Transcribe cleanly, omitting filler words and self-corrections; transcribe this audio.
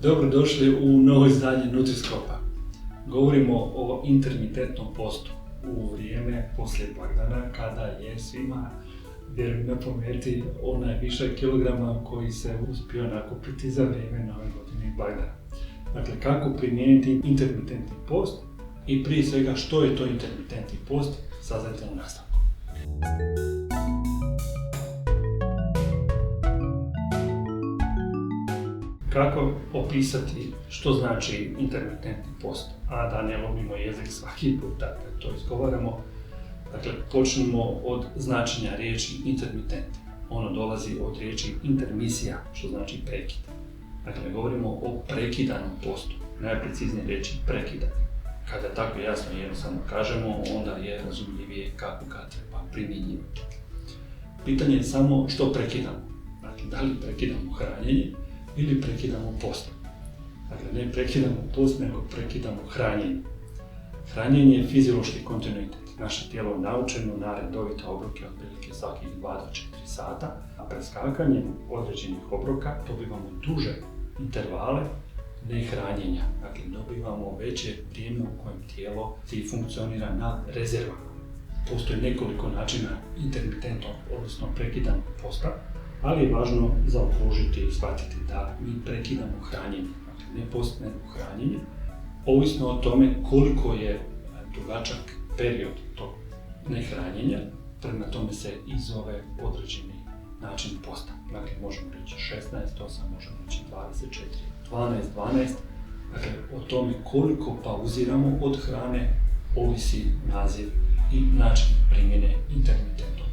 Dobrodošli u novo izdanje Nutriskopa. Govorimo o intermitentnom postu u vrijeme poslije blagdana kada je svima, vjerujem, na pameti onaj višak kilograma koji se uspio nakupiti za vrijeme nove godine i blagdana. Dakle, kako primijeniti intermitentni post i prije svega što je to intermitentni post, saznajte u nastavku. Kako opisati što znači intermitentni post, a da ne lomimo jezik svaki put kad to izgovaramo. Dakle, počnemo od značenja riječi intermitent. Ono dolazi od riječi intermisija, što znači prekid. Dakle, govorimo o prekidanom postu, najpreciznije riječi prekidanje. Kada tako jasno i jednostavno kažemo, onda je razumljivije kako ga treba primjenjivati. Pitanje je samo što prekidamo. Dakle, da li prekidamo hranjenje ili prekidamo post. Dakle, ne prekidamo post, nego prekidamo hranjenje. Hranjenje je fiziološki kontinuitet. Naše tijelo je naučeno na redovite obroke otprilike svakih 2 do 4 sata, a preskakanjem određenih obroka dobivamo duže intervale nehranjenja. Dakle, dobivamo veće vrijeme u kojem tijelo funkcionira na rezervama. Postoji nekoliko načina intermitentnog, odnosno prekidanog posta, ali je važno zaokružiti i shvatiti da mi prekidamo hranjenje, dakle ne post, nego hranjenje, ovisno o tome koliko je dugačak period tog nehranjenja, prema tome se i zove određeni način posta. Dakle, možemo reći 16, 8, možemo reći 24, 12, dakle o tome koliko pauziramo od hrane ovisi naziv i način primjene intermitentnog